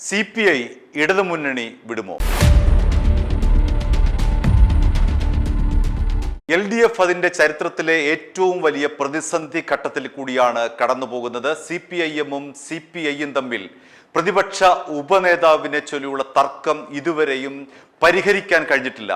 CPI ഇടതുമുന്നണി വിടുമോ? LDF അതിന്റെ ചരിത്രത്തിലെ ഏറ്റവും വലിയ പ്രതിസന്ധി ഘട്ടത്തിൽ കൂടിയാണ് കടന്നുപോകുന്നത്. CPIM-ഉം CPI-യും തമ്മിൽ പ്രതിപക്ഷ ഉപനേതാവിനെ ചൊല്ലിയുള്ള തർക്കം ഇതുവരെയും പരിഹരിക്കാൻ കഴിഞ്ഞിട്ടില്ല.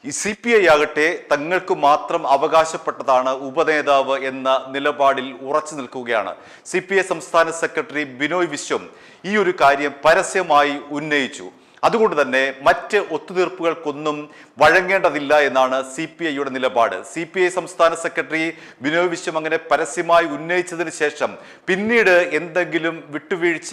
ഈ CPI ആകട്ടെ തങ്ങൾക്ക് മാത്രം അവകാശപ്പെട്ടതാണ് ഉപനേതാവ് എന്ന നിലപാടിൽ ഉറച്ചു നിൽക്കുകയാണ്. CPI സംസ്ഥാന സെക്രട്ടറി ബിനോയ് വിശ്വം ഈ ഒരു കാര്യം പരസ്യമായി ഉന്നയിച്ചു. അതുകൊണ്ട് തന്നെ മറ്റ് ഒത്തുതീർപ്പുകൾക്കൊന്നും വഴങ്ങേണ്ടതില്ല എന്നാണ് CPI-യുടെ നിലപാട്. CPI സംസ്ഥാന സെക്രട്ടറി ബിനോയ് വിശ്വം അങ്ങനെ പരസ്യമായി ഉന്നയിച്ചതിന് ശേഷം പിന്നീട് എന്തെങ്കിലും വിട്ടുവീഴ്ച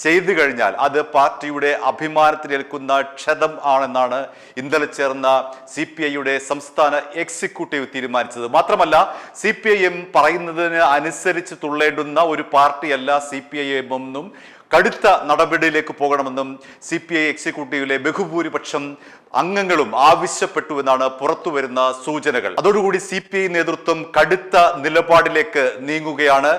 ചെയ്തു കഴിഞ്ഞാൽ അത് പാർട്ടിയുടെ അഭിമാനത്തിലേൽക്കുന്ന ക്ഷതം ആണെന്നാണ് ഇന്നലെ ചേർന്ന CPI-യുടെ സംസ്ഥാന എക്സിക്യൂട്ടീവ് തീരുമാനിച്ചത്. മാത്രമല്ല CPIM പറയുന്നതിന് അനുസരിച്ച് തുള്ളേണ്ടുന്ന ഒരു പാർട്ടിയല്ല CPIM എന്നും കടുത്ത നടപടിയിലേക്ക് പോകണമെന്നും CPI എക്സിക്യൂട്ടീവിലെ ബഹുഭൂരിപക്ഷം അംഗങ്ങളും ആവശ്യപ്പെട്ടുവെന്നാണ് പുറത്തുവരുന്ന സൂചനകൾ. അതോടുകൂടി CPI നേതൃത്വം കടുത്ത നിലപാടിലേക്ക് നീങ്ങുകയാണ്.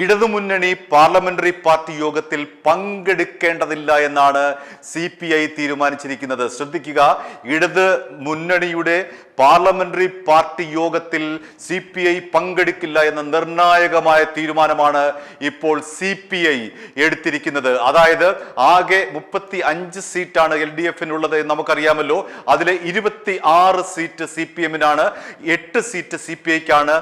ഇടതുമുന്നണി പാർലമെന്ററി പാർട്ടി യോഗത്തിൽ പങ്കെടുക്കേണ്ടതില്ല എന്നാണ് CPI തീരുമാനിച്ചിരിക്കുന്നത്. ശ്രദ്ധിക്കുക, ഇടത് മുന്നണിയുടെ പാർലമെന്ററി പാർട്ടി യോഗത്തിൽ CPI പങ്കെടുക്കില്ല എന്ന നിർണായകമായ തീരുമാനമാണ് ഇപ്പോൾ CPI എടുത്തിരിക്കുന്നത്. അതായത് ആകെ 35 സീറ്റാണ് LDF-നുള്ളത് എന്ന് നമുക്കറിയാമല്ലോ. അതിലെ 26 സീറ്റ് CPM-നാണ്, 8 സീറ്റ് CPI-ക്കാണ്,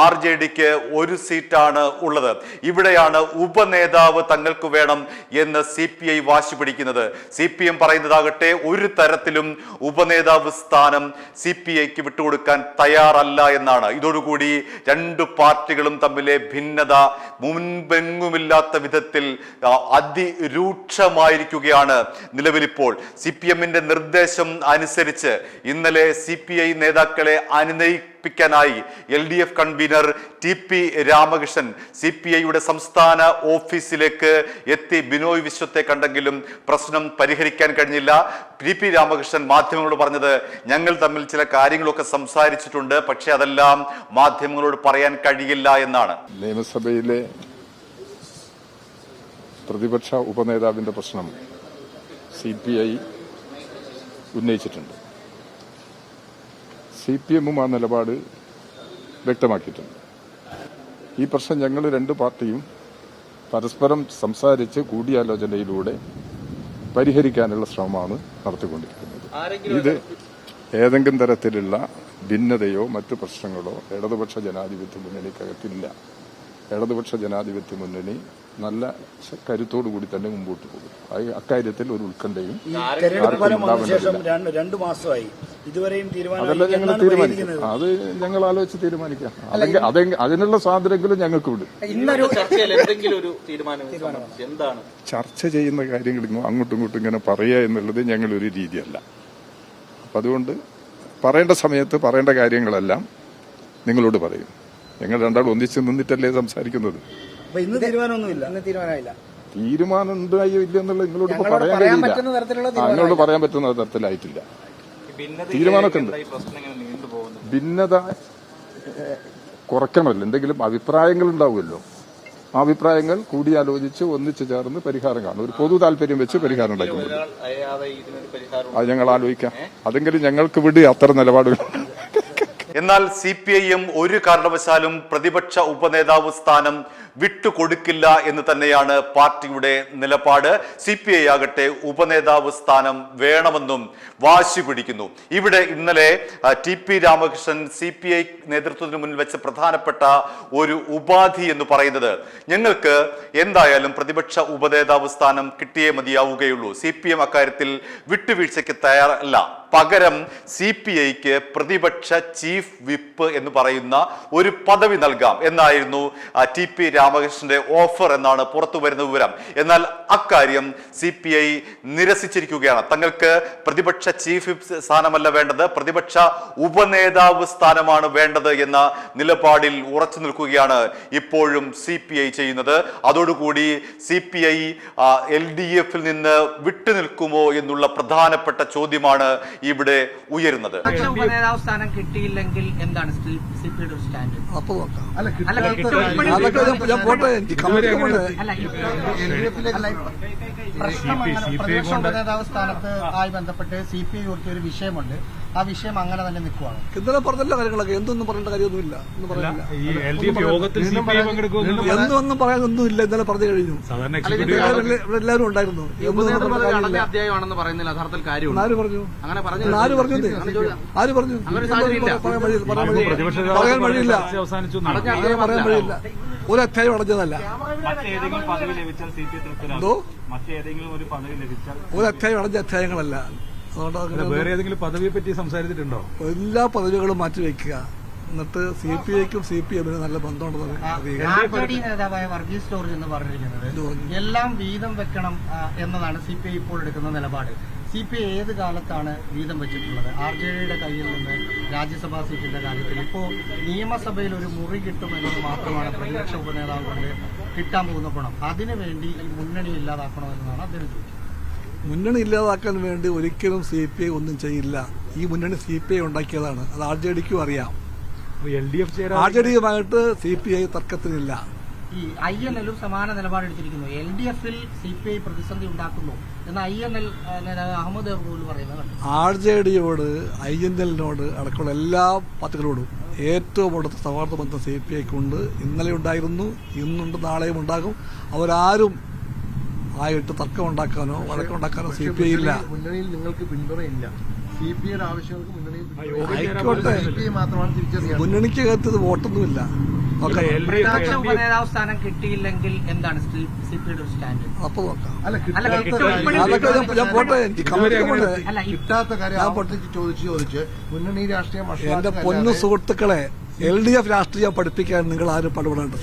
RJD-ക്ക് 1 സീറ്റാണ് ഉള്ളത്. ഇവിടെയാണ് ഉപനേതാവ് തങ്ങൾക്ക് വേണം എന്ന് CPI വാശി പിടിക്കുന്നത്. CPM പറയുന്നതാകട്ടെ ഒരു തരത്തിലും ഉപനേതാവ് സ്ഥാനം CPI വിട്ടുകൊടുക്കാൻ തയ്യാറല്ല എന്നാണ്. ഇതോടുകൂടി രണ്ട് പാർട്ടികളും തമ്മിലെ ഭിന്നത മുൻപെങ്ങുമില്ലാത്ത വിധത്തിൽ അതിരൂക്ഷമായിരിക്കുകയാണ് നിലവിലിപ്പോൾ. CPM-ന്റെ നിർദ്ദേശം അനുസരിച്ച് ഇന്നലെ CPI നേതാക്കളെ അനുനയിപ്പിക്കാനായി LDF കൺവീനർ TP രാമകൃഷ്ണൻ CPI-യുടെ സംസ്ഥാന ഓഫീസിലേക്ക് എത്തി. ബിനോയ് വിശ്വത്തെ കണ്ടെങ്കിലും പ്രശ്നം പരിഹരിക്കാൻ കഴിഞ്ഞില്ല. TP രാമകൃഷ്ണൻ മാധ്യമങ്ങളോട് പറഞ്ഞത്, ഞങ്ങൾ തമ്മിൽ ചില കാര്യങ്ങളൊക്കെ സംസാരിച്ചിട്ടുണ്ട്, പക്ഷെ അതെല്ലാം മാധ്യമങ്ങളോട് പറയാൻ കഴിയില്ല എന്നാണ്. നിയമസഭയിലെ പ്രതിപക്ഷ ഉപനേതാവിന്റെ പ്രശ്നം CPI ഉന്നയിച്ചിട്ടുണ്ട്. CPM-ഉം ആ നിലപാട് വ്യക്തമാക്കിയിട്ടുണ്ട്. ഈ പ്രശ്നം ഞങ്ങൾ രണ്ട് പാർട്ടിയും പരസ്പരം സംസാരിച്ച് കൂടിയാലോചനയിലൂടെ പരിഹരിക്കാനുള്ള ശ്രമമാണ് നടത്തിക്കൊണ്ടിരിക്കുന്നത്. ഇത് ഏതെങ്കിലും തരത്തിലുള്ള ഭിന്നതയോ മറ്റു പ്രശ്നങ്ങളോ ഇടതുപക്ഷ ജനാധിപത്യ മുന്നണിക്കകത്തില്ല. ഇടതുപക്ഷ ജനാധിപത്യ മുന്നണി നല്ല കരുത്തോടു കൂടി തന്നെ മുമ്പോട്ട് പോകും. അക്കാര്യത്തിൽ ഒരു ഉത്കണ്ഠയും അതെല്ലാം ഞങ്ങൾ തീരുമാനിക്കും. അത് ഞങ്ങൾ ആലോചിച്ച് തീരുമാനിക്കാം. അതിനുള്ള സ്വാതന്ത്ര്യങ്ങളും ഞങ്ങൾക്ക് വിടും. ചർച്ച ചെയ്യുന്ന കാര്യങ്ങൾ അങ്ങോട്ടും ഇങ്ങോട്ടും ഇങ്ങനെ പറയുക എന്നുള്ളത് ഞങ്ങളൊരു രീതിയല്ല. അപ്പം അതുകൊണ്ട് പറയേണ്ട സമയത്ത് പറയേണ്ട കാര്യങ്ങളെല്ലാം നിങ്ങളോട് പറയും. ഞങ്ങൾ രണ്ടാളും ഒന്നിച്ച് നിന്നിട്ടല്ലേ സംസാരിക്കുന്നത്. തീരുമാനം ഉണ്ടായോ ഇല്ല എന്നുള്ളത് നിങ്ങളോട് ഇപ്പൊ പറയാൻ കഴിയില്ല. നിങ്ങളോട് പറയാൻ പറ്റുന്ന തരത്തിലായിട്ടില്ല. തീരുമാനമൊക്കെ ഉണ്ട്. ഭിന്നത കുറയ്ക്കണമല്ലോ. എന്തെങ്കിലും അഭിപ്രായങ്ങൾ ഉണ്ടാവുമല്ലോ. ആ അഭിപ്രായങ്ങൾ കൂടിയാലോചിച്ച് ഒന്നിച്ചു ചേർന്ന് പരിഹാരം കാണും. ഒരു പൊതു താല്പര്യം വെച്ച് പരിഹാരം ഉണ്ടാക്കുന്നു. അത് ഞങ്ങൾ ആലോചിക്കാം. അതെങ്കിലും ഞങ്ങൾക്ക് വിടുക അത്തരം നിലപാടുകൾ. എന്നാൽ CPIM ഒരു കാരണവശാലും പ്രതിപക്ഷ ഉപനേതാവ് സ്ഥാനം വിട്ടുകൊടുക്കില്ല എന്ന് തന്നെയാണ് പാർട്ടിയുടെ നിലപാട്. CPI ആകട്ടെ ഉപനേതാവ് സ്ഥാനം വേണമെന്നും വാശി പിടിക്കുന്നു. ഇവിടെ ഇന്നലെ TP രാമകൃഷ്ണൻ CPI നേതൃത്വത്തിന് മുന്നിൽ വെച്ച പ്രധാനപ്പെട്ട ഒരു ഉപാധി എന്ന് പറയുന്നത്, ഞങ്ങൾക്ക് എന്തായാലും പ്രതിപക്ഷ ഉപനേതാവ് സ്ഥാനം കിട്ടിയേ മതിയാവുകയുള്ളൂ. CPM അക്കാര്യത്തിൽ വിട്ടുവീഴ്ചയ്ക്ക് തയ്യാറല്ല. പകരം CPI-ക്ക് പ്രതിപക്ഷ ചീഫ് വിപ്പ് എന്ന് പറയുന്ന ഒരു പദവി നൽകാം എന്നായിരുന്നു TP രാമകൃഷ്ണന്റെ ഓഫർ എന്നാണ് പുറത്തു വരുന്ന വിവരം. എന്നാൽ അക്കാര്യം CPI നിരസിച്ചിരിക്കുകയാണ്. തങ്ങൾക്ക് പ്രതിപക്ഷ ചീഫ് വിപ്പ് സ്ഥാനമല്ല വേണ്ടത്, പ്രതിപക്ഷ ഉപനേതാവ് സ്ഥാനമാണ് വേണ്ടത് എന്ന നിലപാടിൽ ഉറച്ചു നിൽക്കുകയാണ് ഇപ്പോഴും CPI ചെയ്യുന്നത്. അതോടുകൂടി CPI LDF-ൽ നിന്ന് വിട്ടുനിൽക്കുമോ എന്നുള്ള പ്രധാനപ്പെട്ട ചോദ്യമാണ് ഇവിടെ ഉയരുന്നത്. ഉപനേതാവ് സ്ഥാനം കിട്ടിയില്ലെങ്കിൽ എന്താണ് CPIയുടെ സ്റ്റാൻഡ്? പ്രശ്നം അങ്ങനെ പ്രതിപക്ഷ ഉപനേതാവ് സ്ഥാനത്ത് ആയി ബന്ധപ്പെട്ട് CPI ഉയർത്തിയ ഒരു വിഷയമുണ്ട്. ആ വിഷയം അങ്ങനെ തന്നെ നിൽക്കുവാണ്. ഇന്നലെ പറഞ്ഞല്ല കാര്യങ്ങളൊക്കെ, എന്തൊന്നും പറയേണ്ട കാര്യമൊന്നുമില്ല. ഒന്നും പറയാനില്ല, എന്തൊന്നും പറയാനൊന്നുമില്ല. ഇന്നലെ പറഞ്ഞു കഴിഞ്ഞു. എല്ലാവരും ഉണ്ടായിരുന്നു. അധ്യായമാണെന്ന് പറയുന്നില്ല യഥാർത്ഥത്തിൽ കാര്യം. ആര് പറഞ്ഞു? ആര് പറഞ്ഞു? പറയാൻ വഴിയില്ല. പറയാൻ വഴിയില്ല. ഒരു അധ്യായം അടഞ്ഞതല്ല. എന്തോ ഒരു അധ്യായം അടഞ്ഞ അധ്യായങ്ങളല്ല. വേറെ ഏതെങ്കിലും പദവിയെ പറ്റി സംസാരിച്ചിട്ടുണ്ടോ? എല്ലാ പദവികളും മാറ്റിവെക്കുക. എന്നിട്ട് CPIക്കും CPMനും നല്ല ബന്ധമുണ്ടെന്ന് നേതാവായ വർഗീസ് ജോർജ് എന്ന് പറഞ്ഞിരിക്കുന്നത് എല്ലാം വീതം വെക്കണം എന്നതാണ് CPI ഇപ്പോൾ എടുക്കുന്ന നിലപാട്. CPI ഏത് കാലത്താണ് വീതം വെച്ചിട്ടുള്ളത്? RJDയുടെ കയ്യിൽ നിന്ന് രാജ്യസഭാ സീറ്റിന്റെ കാര്യത്തിൽ ഇപ്പോൾ നിയമസഭയിൽ ഒരു മുറി കിട്ടുമെന്നത് മാത്രമാണ് പ്രതിപക്ഷ ഉപനേതാവ് കൊണ്ട് കിട്ടാൻ പോകുന്ന ഗുണം. അതിനുവേണ്ടി ഈ മുന്നണി ഇല്ലാതാക്കണമെന്നാണ് അദ്ദേഹം ചോദിച്ചത്. മുന്നണി ഇല്ലാതാക്കാൻ വേണ്ടി ഒരിക്കലും CPI ഒന്നും ചെയ്യില്ല. ഈ മുന്നണി CPI ഉണ്ടാക്കിയതാണ്. അത് RJDക്കും അറിയാം. RJDയുമായിട്ട് CPI തർക്കത്തിനില്ല. ഈ INLും സമാന നിലപാടെടുത്തിരിക്കുന്നു. LDFൽ CPI പ്രതിസന്ധി ഉണ്ടാക്കുന്നു എന്ന് INL നേതാവ് അഹമ്മദ് പോലും പറയുന്നത്. RJDയോട് INLനോട് അടക്കമുള്ള എല്ലാ പാർട്ടികളോടും ഏറ്റവും അടുത്ത സൗഹാർദ്ദ ബന്ധം CPIക്കുണ്ട്. ഇന്നലെ ഉണ്ടായിരുന്നു, ഇന്നുണ്ട്, നാളെയും ഉണ്ടാകും. അവരാരും ആയിട്ട് തർക്കമുണ്ടാക്കാനോ വഴക്കുണ്ടാക്കാനോ CPI ഇല്ല. മുന്നണിയിൽ നിങ്ങൾക്ക് പിന്തുണയില്ല. CPIയുടെ ആവശ്യങ്ങൾക്ക് ആയിക്കോട്ടെ, മുന്നണിക്കകത്ത് ഇത് വോട്ടൊന്നുമില്ല. പ്രതിപക്ഷ ഉപനേതാവ് സ്ഥാനം കിട്ടിയില്ലെങ്കിൽ എന്താണ് CPIയുടെ ഒരു സ്റ്റാൻഡ്? അപ്പൊ നോക്കാം. അതൊക്കെ ഞാൻ പോട്ടെ, എനിക്ക് കമ്മിറ്റി കിട്ടാത്ത കാര്യം ചോദിച്ച് മുന്നണി രാഷ്ട്രീയം എന്റെ പൊന്നു സുഹൃത്തുക്കളെ, LDF രാഷ്ട്രീയം പഠിപ്പിക്കാൻ നിങ്ങൾ ആരും പാടുപെടേണ്ട.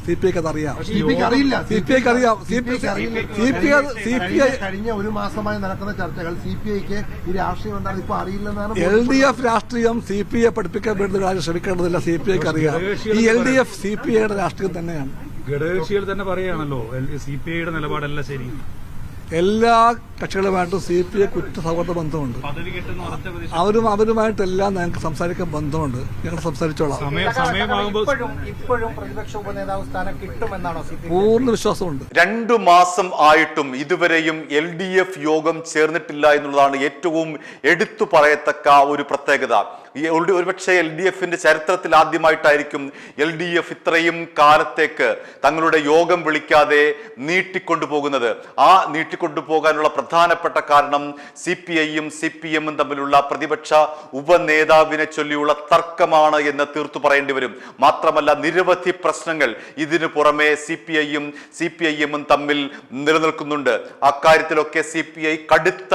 CPIക്ക് അതറിയാം. CPIക്ക് അറിയാം. കഴിഞ്ഞ ഒരു മാസമായി നടക്കുന്ന ചർച്ചകൾ CPIക്ക് ഈ രാഷ്ട്രീയം എന്താണ് ഇപ്പൊ അറിയില്ലെന്നാണ്. LDF രാഷ്ട്രീയം CPIയെ പഠിപ്പിക്കാൻ വേണ്ടി ആരും ശ്രമിക്കേണ്ടതില്ല. CPIക്ക് അറിയാം. ഈ LDF CPIയുടെ രാഷ്ട്രീയം തന്നെയാണ്. ഘടകകക്ഷികൾ തന്നെ പറയുകയാണല്ലോ CPIയുടെ നിലപാടല്ല ശരി. എല്ലാ കക്ഷികളുമായിട്ടും CPI കുറ്റ സൗഹൃദ ബന്ധമുണ്ട്. അവരുമായിട്ടെല്ലാം ഞങ്ങൾക്ക് സംസാരിക്കാൻ ബന്ധമുണ്ട്. ഞങ്ങൾ സംസാരിച്ചോളാം. ഇപ്പോഴും പ്രതിപക്ഷ ഉപനേതാവ് സ്ഥാനം കിട്ടുമെന്നാണോ പൂർണ്ണ വിശ്വാസമുണ്ട്. 2 മാസം ആയിട്ടും ഇതുവരെയും LDF യോഗം ചേർന്നിട്ടില്ല എന്നുള്ളതാണ് ഏറ്റവും എടുത്തു പറയത്തക്ക ഒരു പ്രത്യേകത. ഒരുപക്ഷെ LDFന്റെ ചരിത്രത്തിൽ ആദ്യമായിട്ടായിരിക്കും LDF ഇത്രയും കാലത്തേക്ക് തങ്ങളുടെ യോഗം വിളിക്കാതെ നീട്ടിക്കൊണ്ടുപോകുന്നത്. ആ നീട്ടിക്കൊണ്ടുപോകാനുള്ള പ്രധാനപ്പെട്ട കാരണം CPIയും CPMും തമ്മിലുള്ള പ്രതിപക്ഷ ഉപനേതാവിനെ ചൊല്ലിയുള്ള തർക്കമാണ് എന്ന് തീർത്തു പറയേണ്ടി വരും. മാത്രമല്ല, നിരവധി പ്രശ്നങ്ങൾ ഇതിനു പുറമെ CPIയും CPIMും തമ്മിൽ നിലനിൽക്കുന്നുണ്ട്. അക്കാര്യത്തിലൊക്കെ CPI കടുത്ത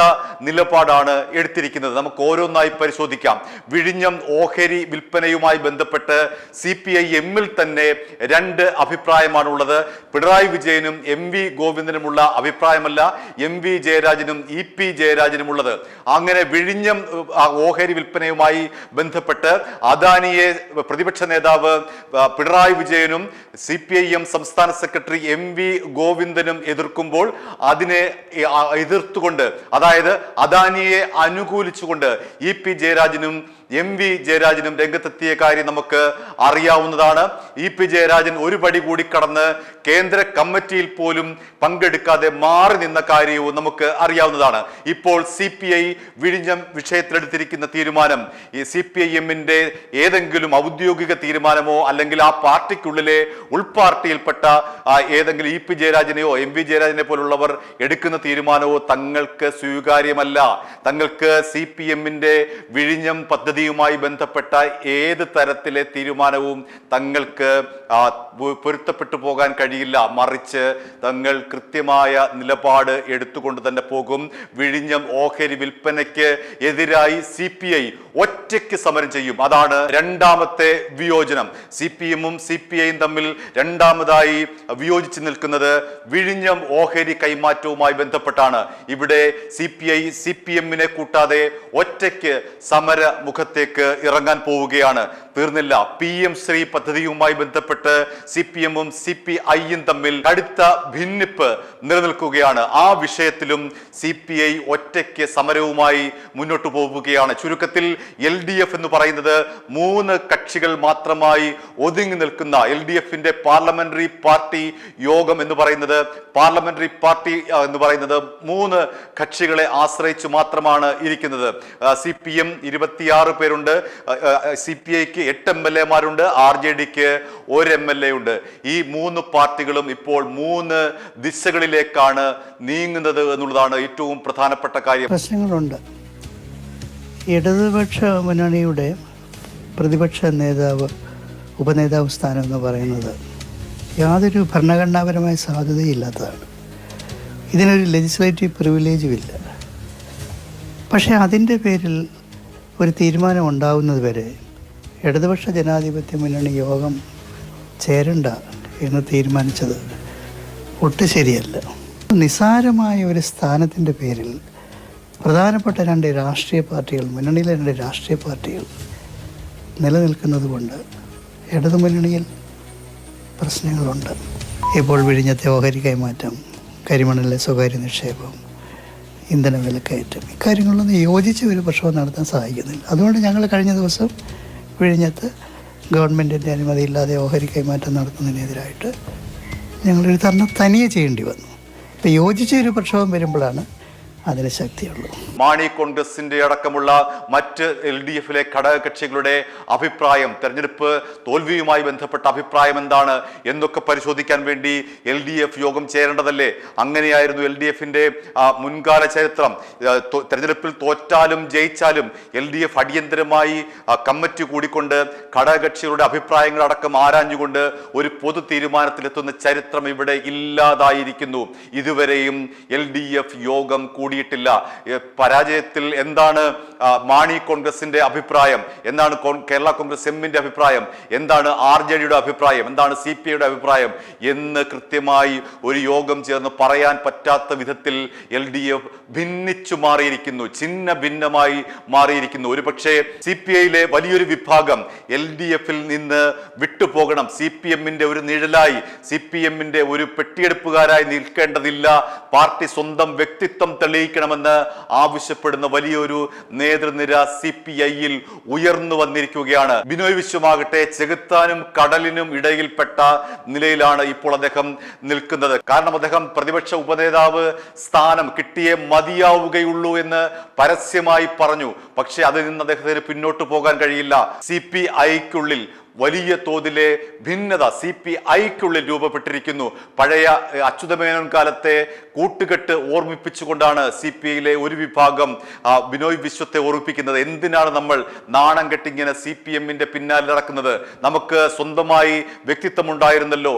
നിലപാടാണ് എടുത്തിരിക്കുന്നത്. നമുക്ക് ഓരോന്നായി പരിശോധിക്കാം. വിഴിഞ്ഞം ഓഹരി വിൽപ്പനയുമായി ബന്ധപ്പെട്ട് CPIMൽ തന്നെ 2 അഭിപ്രായമാണുള്ളത്. പിണറായി വിജയനും MV ഗോവിന്ദനുമുള്ള അഭിപ്രായമല്ല MV ജയരാജനും EP ജയരാജനുമുള്ളത്. അങ്ങനെ വിഴിഞ്ഞം ഓഹരി വിൽപ്പനയുമായി ബന്ധപ്പെട്ട് അദാനിയെ പ്രതിപക്ഷ നേതാവ് പിണറായി വിജയനും CPIM സംസ്ഥാന സെക്രട്ടറി MV ഗോവിന്ദനും എതിർക്കുമ്പോൾ അതിനെ എതിർത്തുകൊണ്ട്, അതായത് അദാനിയെ അനുകൂലിച്ചുകൊണ്ട് EP ജയരാജനും MV ജയരാജനും രംഗത്തെത്തിയ കാര്യം നമുക്ക് അറിയാവുന്നതാണ്. EP ജയരാജൻ ഒരു പടി കൂടി കടന്ന് കേന്ദ്ര കമ്മിറ്റിയിൽ പോലും പങ്കെടുക്കാതെ മാറി നിന്ന കാര്യവും നമുക്ക് അറിയാവുന്നതാണ്. ഇപ്പോൾ CPI വിഴിഞ്ഞം വിഷയത്തിലെടുത്തിരിക്കുന്ന തീരുമാനം ഈ CPIMന്റെ ഏതെങ്കിലും ഔദ്യോഗിക തീരുമാനമോ അല്ലെങ്കിൽ ആ പാർട്ടിക്കുള്ളിലെ ഉൾപാർട്ടിയിൽപ്പെട്ട ഏതെങ്കിലും EP ജയരാജനെയോ MV ജയരാജനെ പോലുള്ളവർ എടുക്കുന്ന തീരുമാനമോ തങ്ങൾക്ക് സ്വീകാര്യമല്ല. തങ്ങൾക്ക് CPMന്റെ വിഴിഞ്ഞം പദ്ധതിയുമായി ബന്ധപ്പെട്ട ഏത് തരത്തിലെ തീരുമാനവും തങ്ങൾക്ക് പൊരുത്തപ്പെട്ടു പോകാൻ കഴിയില്ല. മറിച്ച് തങ്ങൾ കൃത്യമായ നിലപാട് എടുത്തുകൊണ്ട് തന്നെ പോകും. വിഴിഞ്ഞം ഓഹരി വിൽപ്പനയ്ക്ക് എതിരായി CPI ഒറ്റയ്ക്ക് സമരം ചെയ്യും. അതാണ് രണ്ടാമത്തെ വിയോജനം. CPMും CPIയും തമ്മിൽ രണ്ടാമതായി വിയോജിച്ച് നിൽക്കുന്നത് വിഴിഞ്ഞം ഓഹരി കൈമാറ്റവുമായി ബന്ധപ്പെട്ടാണ്. ഇവിടെ CPI CPMനെ കൂട്ടാതെ ഒറ്റയ്ക്ക് സമരമുഖത്ത് പോരാട്ടത്തിലേക്ക് ഇറങ്ങാൻ പോവുകയാണ്. തീർന്നില്ല. PM ശ്രീ പദ്ധതിയുമായി ബന്ധപ്പെട്ട് CPM-ഉം CPI-യും തമ്മിൽ കടുത്ത ഭിന്നിപ്പ് നിലനിൽക്കുകയാണ്. ആ വിഷയത്തിലും CPI ഒറ്റയ്ക്ക് സമരവുമായി മുന്നോട്ട് പോവുകയാണ്. ചുരുക്കത്തിൽ LDF എന്ന് പറയുന്നത് 3 കക്ഷികൾ മാത്രമായി ഒതുങ്ങി നിൽക്കുന്ന LDF-ന്റെ പാർലമെന്ററി പാർട്ടി യോഗം എന്ന് പറയുന്നത് 3 കക്ഷികളെ ആശ്രയിച്ച് മാത്രമാണ് ഇരിക്കുന്നത്. CPM 26 പേരുണ്ട്, CPI-ക്ക് 8 MLA-മാരുണ്ട്, RJD-ക്ക് 1 MLA ഉണ്ട്. ഈ 3 പാർട്ടികളും ഇപ്പോൾ 3 ദിശകളിലേക്കാണ് നീങ്ങുന്നത് എന്നുള്ളതാണ് ഏറ്റവും പ്രധാനപ്പെട്ട കാര്യം. പ്രശ്നങ്ങളുണ്ട്. ഇടതുപക്ഷ മുന്നണിയുടെ പ്രതിപക്ഷ നേതാവ് ഉപനേതാവ് സ്ഥാനം എന്ന് പറയുന്നത് യാതൊരു ഭരണഘടനാപരമായ സാധ്യതയില്ലാത്തതാണ്. ഇതിനൊരു ലെജിസ്ലേറ്റീവ് പ്രിവിലേജും ഇല്ല. പക്ഷേ അതിൻ്റെ പേരിൽ ഒരു തീരുമാനം ഉണ്ടാവുന്നത് വരെ ഇടതുപക്ഷ ജനാധിപത്യ മുന്നണി യോഗം ചേരണ്ട എന്ന് തീരുമാനിച്ചത് ഒട്ടും ശരിയല്ല. നിസ്സാരമായ ഒരു സ്ഥാനത്തിൻ്റെ പേരിൽ പ്രധാനപ്പെട്ട 2 രാഷ്ട്രീയ പാർട്ടികൾ, മുന്നണിയിലെ 2 രാഷ്ട്രീയ പാർട്ടികൾ നിലനിൽക്കുന്നത് കൊണ്ട് ഇടതുമുന്നണിയിൽ പ്രശ്നങ്ങളുണ്ട്. ഇപ്പോൾ വിഴിഞ്ഞത്തെ ഓഹരി കൈമാറ്റം, കരിമണലിലെ സ്വകാര്യ നിക്ഷേപം, ഇന്ധന വിലക്കയറ്റം, ഇക്കാര്യങ്ങളൊന്നും യോജിച്ച ഒരു പ്രക്ഷോഭം നടത്താൻ സഹായിക്കുന്നില്ല. അതുകൊണ്ട് ഞങ്ങൾ കഴിഞ്ഞ ദിവസം വിഴിഞ്ഞത്ത് ഗവൺമെൻറ്റിൻ്റെ അനുമതിയില്ലാതെ ഓഹരി കൈമാറ്റം നടത്തുന്നതിനെതിരായിട്ട് ഞങ്ങളൊരു ധർണ്ണ തനിയെ ചെയ്യേണ്ടി വന്നു. ഇപ്പോൾ യോജിച്ച ഒരു പ്രക്ഷോഭം വരുമ്പോഴാണ് അതിന് ശക്തിയുള്ളൂ. മാണി കോൺഗ്രസിന്റെ അടക്കമുള്ള മറ്റ് LDF-ലെ ഘടകകക്ഷികളുടെ അഭിപ്രായം, തെരഞ്ഞെടുപ്പ് തോൽവിയുമായി ബന്ധപ്പെട്ട അഭിപ്രായം എന്താണ് എന്നൊക്കെ പരിശോധിക്കാൻ വേണ്ടി LDF യോഗം ചേരേണ്ടതല്ലേ? അങ്ങനെയായിരുന്നു LDF-ന്റെ മുൻകാല ചരിത്രം. തെരഞ്ഞെടുപ്പിൽ തോറ്റാലും ജയിച്ചാലും LDF അടിയന്തരമായി കമ്മിറ്റി കൂടിക്കൊണ്ട് ഘടകകക്ഷികളുടെ അഭിപ്രായങ്ങൾ അടക്കം ആരാഞ്ഞുകൊണ്ട് ഒരു പൊതു തീരുമാനത്തിലെത്തുന്ന ചരിത്രം ഇവിടെ ഇല്ലാതായിരിക്കുന്നു. ഇതുവരെയും LDF യോഗം കൂടിയിട്ടില്ല. പരാജയത്തിൽ എന്താണ് മാണി കോൺഗ്രസിന്റെ അഭിപ്രായം, എന്താണ് കേരള കോൺഗ്രസ് എമ്മിന്റെ അഭിപ്രായം, എന്താണ് RJD-യുടെ അഭിപ്രായം, എന്താണ് CPI-യുടെ അഭിപ്രായം എന്ന് കൃത്യമായി ഒരു യോഗം ചേർന്ന് പറയാൻ പറ്റാത്ത വിധത്തിൽ LDF ഭിന്നിച്ചു മാറിയിരിക്കുന്നു, ഛിന്ന ഭിന്നമായി മാറിയിരിക്കുന്നു. ഒരുപക്ഷെ CPI-യിലെ വലിയൊരു വിഭാഗം LDF-ൽ നിന്ന് വിട്ടുപോകണം, CPM-ന്റെ ഒരു നിഴലായി, CPM-ന്റെ ഒരു പെട്ടിയെടുപ്പുകാരായി നിൽക്കേണ്ടതില്ല, പാർട്ടി സ്വന്തം വ്യക്തിത്വം തെളിയിക്കണമെന്ന് ആവശ്യപ്പെടുന്ന വലിയൊരു നേതൃനിര CPI-യിൽ ഉയർന്നു വന്നിരിക്കുകയാണ്. ബിനോയ് വിശ്വമാകട്ടെ ചെകുത്താനും കടലിനും ഇടയിൽപ്പെട്ട നിലയിലാണ് ഇപ്പോൾ അദ്ദേഹം നിൽക്കുന്നത്. കാരണം അദ്ദേഹം പ്രതിപക്ഷ ഉപനേതാവ് സ്ഥാനം കിട്ടിയേ മതിയാവുകയുള്ളൂ എന്ന് പരസ്യമായി പറഞ്ഞു. പക്ഷെ അതിൽ നിന്ന് അദ്ദേഹത്തിന് പിന്നോട്ട് പോകാൻ കഴിയില്ല. CPI-ക്കുള്ളിൽ വലിയ തോതിലെ ഭിന്നത CPI-ക്കുള്ളിൽ രൂപപ്പെട്ടിരിക്കുന്നു. പഴയ അച്യുതമേനോൻ കാലത്തെ കൂട്ടുകെട്ട് ഓർമ്മിപ്പിച്ചുകൊണ്ടാണ് CPI-യിലെ ഒരു വിഭാഗം ബിനോയ് വിശ്വത്തെ ഓർമ്മിപ്പിക്കുന്നത്. എന്തിനാണ് നമ്മൾ നാണം കെട്ടിങ്ങനെ CPM-ന്റെ പിന്നാലെ നടക്കുന്നത്? നമുക്ക് സ്വന്തമായി വ്യക്തിത്വം ഉണ്ടായിരുന്നല്ലോ.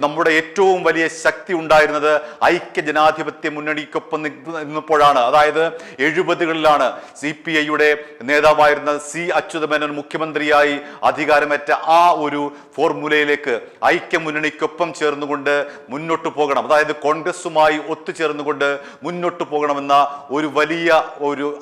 നമ്മുടെ ഏറ്റവും വലിയ ശക്തി ഉണ്ടായിരുന്നത് ഐക്യ ജനാധിപത്യ മുന്നണിക്കൊപ്പം നിന്നപ്പോഴാണ്. അതായത് 70കളിലാണ് CPI-യുടെ നേതാവായിരുന്ന C അച്യുതമേനോൻ മുഖ്യമന്ത്രിയായി അധികാരമേറ്റ ആ ഒരു ഫോർമുലയിലേക്ക് ഐക്യമുന്നണിക്കൊപ്പം ചേർന്നുകൊണ്ട് മുന്നോട്ട് പോകണം, അതായത് കോൺഗ്രസുമായി ഒത്തുചേർന്നുകൊണ്ട് മുന്നോട്ട് പോകണമെന്ന ഒരു വലിയ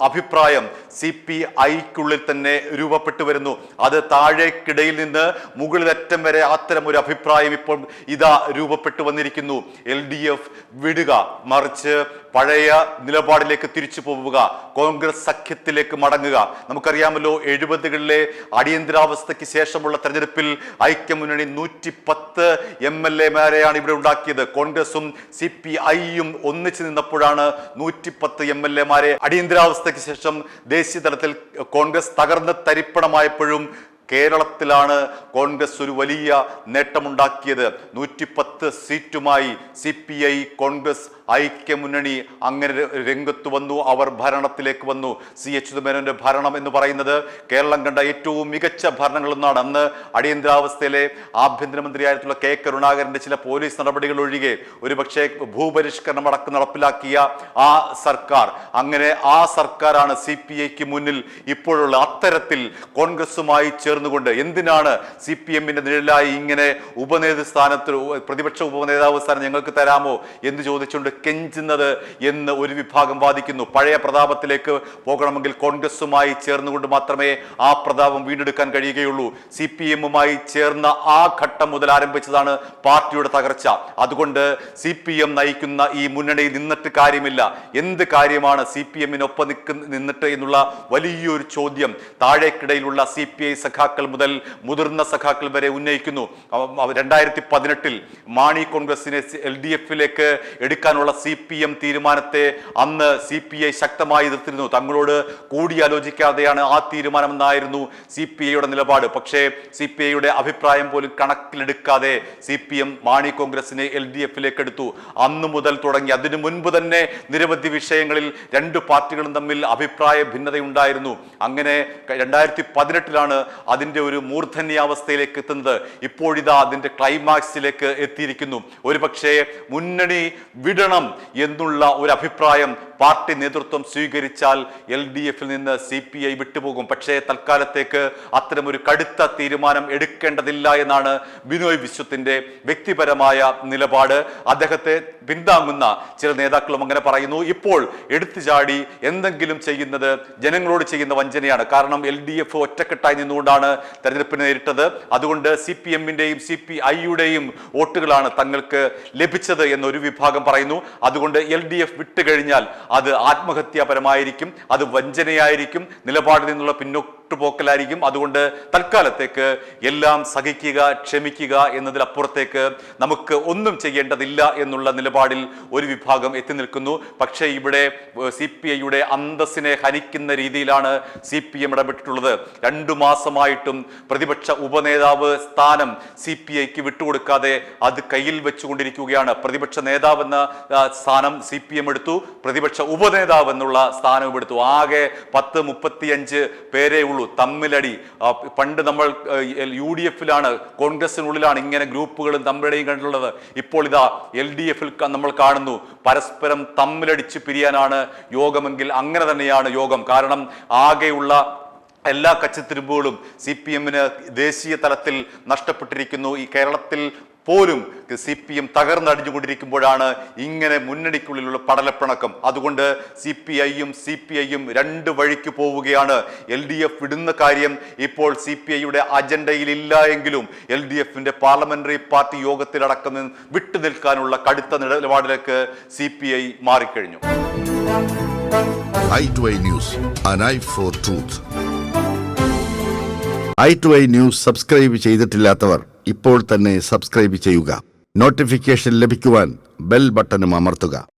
അഭിപ്രായം CPI-ക്കുള്ളിൽ തന്നെ രൂപപ്പെട്ടു വരുന്നു. അത് താഴേക്കിടയിൽ നിന്ന് മുകളിലറ്റം വരെ അത്തരം ഒരു അഭിപ്രായം ഇപ്പോൾ ഇതാ രൂപപ്പെട്ടു വന്നിരിക്കുന്നു. LDF വിടുക, മറിച്ച് പഴയ നിലപാടിലേക്ക് തിരിച്ചു പോവുക, കോൺഗ്രസ് സഖ്യത്തിലേക്ക് മടങ്ങുക. നമുക്കറിയാമല്ലോ 70കളിലെ അടിയന്തരാവസ്ഥയ്ക്ക് ശേഷമുള്ള തെരഞ്ഞെടുപ്പിൽ ഐക്യമുന്നണി 110 MLA-മാരെയാണ് ഇവിടെ ഉണ്ടാക്കിയത്. കോൺഗ്രസും CPI-യും ഒന്നിച്ചു നിന്നപ്പോഴാണ് 110 MLA-മാരെ. അടിയന്തരാവസ്ഥയ്ക്ക് ശേഷം ദേശീയ തലത്തിൽ കോൺഗ്രസ് തകർന്ന് തരിപ്പണമായപ്പോഴും കേരളത്തിലാണ് കോൺഗ്രസ് ഒരു വലിയ നേട്ടമുണ്ടാക്കിയത്. 110 സീറ്റുമായി CPI കോൺഗ്രസ് ഐക്യമുന്നണി അങ്ങനെ രംഗത്ത് വന്നു. അവർ ഭരണത്തിലേക്ക് വന്നു. C അച്യുതമേനോന്റെ ഭരണം എന്ന് പറയുന്നത് കേരളം കണ്ട ഏറ്റവും മികച്ച ഭരണങ്ങളൊന്നാണ്. അന്ന് അടിയന്തരാവസ്ഥയിലെ ആഭ്യന്തരമന്ത്രിയായിട്ടുള്ള K കരുണാകരന്റെ ചില പോലീസ് നടപടികൾ ഒഴികെ ഒരുപക്ഷെ ഭൂപരിഷ്കരണം അടക്കം നടപ്പിലാക്കിയ ആ സർക്കാർ, അങ്ങനെ ആ സർക്കാരാണ് CPI-ക്ക് മുന്നിൽ ഇപ്പോഴുള്ള. അത്തരത്തിൽ കോൺഗ്രസുമായി ചേർന്നുകൊണ്ട് എന്തിനാണ് CPM-ന്റെ നിഴലായി ഇങ്ങനെ ഉപനേതൃ സ്ഥാനത്ത് പ്രതിപക്ഷ ഉപനേതാവ് സ്ഥാനം ഞങ്ങൾക്ക് തരാമോ എന്ന് ചോദിച്ചുകൊണ്ട് കെഞ്ചുന്നത് എന്ന് ഒരു വിഭാഗം വാദിക്കുന്നു. പഴയ പ്രതാപത്തിലേക്ക് പോകണമെങ്കിൽ കോൺഗ്രസുമായി ചേർന്നുകൊണ്ട് മാത്രമേ ആ പ്രതാപം വീണ്ടെടുക്കാൻ കഴിയുകയുള്ളൂ. CPM-ഉമായി ചേർന്ന ആ ഘട്ടം മുതൽ ആരംഭിച്ചതാണ് പാർട്ടിയുടെ തകർച്ച. അതുകൊണ്ട് CPM നയിക്കുന്ന ഈ മുന്നണി നിന്നിട്ട് കാര്യമില്ല. എന്ത് കാര്യമാണ് CPM-നൊപ്പം നിന്നിട്ട് എന്നുള്ള വലിയൊരു ചോദ്യം താഴേക്കിടയിലുള്ള CPI സഖാക്കൾ മുതൽ മുതിർന്ന സഖാക്കൾ വരെ ഉന്നയിക്കുന്നു. 2018 മാണി കോൺഗ്രസിനെ LDF-ലേക്ക് എടുക്കാനുള്ള CPM തീരുമാനത്തെ അന്ന് CPI ശക്തമായി എതിർത്തിരുന്നു. തങ്ങളോട് കൂടിയാലോചിക്കാതെയാണ് ആ തീരുമാനമെന്നായിരുന്നു CPI-യുടെ നിലപാട്. പക്ഷേ CPI-യുടെ അഭിപ്രായം പോലും കണക്കിലെടുക്കാതെ CPM മാണി കോൺഗ്രസിനെ LDF-ലേക്ക് എടുത്തു. അന്നു മുതൽ തുടങ്ങി അതിനു മുൻപ് തന്നെ നിരവധി വിഷയങ്ങളിൽ രണ്ട് പാർട്ടികളും തമ്മിൽ അഭിപ്രായ ഭിന്നതയുണ്ടായിരുന്നു. അങ്ങനെ 2018 അതിന്റെ ഒരു മൂർധന്യാവസ്ഥയിലേക്ക് എത്തുന്നത്. ഇപ്പോഴിതാ അതിന്റെ ക്ലൈമാക്സിലേക്ക് എത്തിയിരിക്കുന്നു. ഒരുപക്ഷെ മുന്നണി വിടണം എന്നുള്ള ഒരു അഭിപ്രായം പാർട്ടി നേതൃത്വം സ്വീകരിച്ചാൽ LDF-ൽ നിന്ന് CPI വിട്ടുപോകും. പക്ഷേ തൽക്കാലത്തേക്ക് അത്തരമൊരു കടുത്ത തീരുമാനം എടുക്കേണ്ടതില്ല എന്നാണ് ബിനോയ് വിശ്വത്തിന്റെ വ്യക്തിപരമായ നിലപാട്. അദ്ദേഹത്തെ പിന്താങ്ങുന്ന ചില നേതാക്കളും അങ്ങനെ പറയുന്നു. ഇപ്പോൾ എടുത്തുചാടി എന്തെങ്കിലും ചെയ്യുന്നത് ജനങ്ങളോട് ചെയ്യുന്ന വഞ്ചനയാണ്. കാരണം LDF ഒറ്റക്കെട്ടായി നിന്നുകൊണ്ടാണ് തെരഞ്ഞെടുപ്പിനെ നേരിട്ടത്. അതുകൊണ്ട് CPM-ന്റെയും CPI-യുടെയും വോട്ടുകളാണ് തങ്ങൾക്ക് ലഭിച്ചത് എന്നൊരു വിഭാഗം പറയുന്നു. അതുകൊണ്ട് LDF വിട്ടുകഴിഞ്ഞാൽ അത് ആത്മഹത്യാപരമായിരിക്കും, അത് വഞ്ചനയായിരിക്കും, നിലപാടിൽ നിന്നുള്ള പിന്നോട്ടുപോക്കലായിരിക്കും. അതുകൊണ്ട് തൽക്കാലത്തേക്ക് എല്ലാം സഹിക്കുക, ക്ഷമിക്കുക എന്നതിലപ്പുറത്തേക്ക് നമുക്ക് ഒന്നും ചെയ്യേണ്ടതില്ല എന്നുള്ള നിലപാടിൽ ഒരു വിഭാഗം എത്തി നിൽക്കുന്നു. പക്ഷേ ഇവിടെ CPI-യുടെ അന്തസ്സിനെ ഹനിക്കുന്ന രീതിയിലാണ് CPM ഇടപെട്ടിട്ടുള്ളത്. 2 മാസമായിട്ടും പ്രതിപക്ഷ ഉപനേതാവ് സ്ഥാനം CPI-ക്ക് വിട്ടുകൊടുക്കാതെ അത് കയ്യിൽ വെച്ചുകൊണ്ടിരിക്കുകയാണ്. പ്രതിപക്ഷ നേതാവ് എന്ന സ്ഥാനം CPM എടുത്തു, പ്രതിപക്ഷ ഉപനേതാവ് എന്നുള്ള സ്ഥാനവും എടുത്തു. ആകെ 10-35 പേരേ ഉള്ളൂ. തമ്മിലടി. പണ്ട് നമ്മൾ UDF-ലാണ്, കോൺഗ്രസിനുള്ളിലാണ് ഇങ്ങനെ ഗ്രൂപ്പുകളും തമ്മിലടിയും കണ്ടിട്ടുള്ളത്. ഇപ്പോൾ ഇതാ LDF-ൽ നമ്മൾ കാണുന്നു പരസ്പരം തമ്മിലടിച്ച് പിരിയാനാണ് യോഗമെങ്കിൽ അങ്ങനെ തന്നെയാണ് യോഗം. കാരണം ആകെയുള്ള എല്ലാ കച്ചിത്തിരിമ്പുകളും CPM-ന് ദേശീയ തലത്തിൽ നഷ്ടപ്പെട്ടിരിക്കുന്നു. ഈ കേരളത്തിൽ പോലും CPM തകർന്നടിഞ്ഞുകൊണ്ടിരിക്കുമ്പോഴാണ് ഇങ്ങനെ മുന്നണിക്കുള്ളിലുള്ള പടലപ്പിണക്കം. അതുകൊണ്ട് CPI-യും CPI-യും രണ്ട് വഴിക്ക് പോവുകയാണ്. LDF വിടുന്ന കാര്യം ഇപ്പോൾ CPI-യുടെ അജണ്ടയിൽ ഇല്ല എങ്കിലും LDF-ന്റെ പാർലമെന്ററി പാർട്ടി യോഗത്തിലടക്കം വിട്ടുനിൽക്കാനുള്ള കടുത്ത നിലപാടിലേക്ക് CPI മാറിക്കഴിഞ്ഞു. i2i News, an eye for truth. i2i News subscribe ചെയ്തിട്ടില്ലാത്തവർ ഇപ്പോൾ തന്നെ സബ്സ്ക്രൈബ് ചെയ്യുക. നോട്ടിഫിക്കേഷൻ ലഭിക്കുവാൻ ബെൽ ബട്ടണും അമർത്തുക.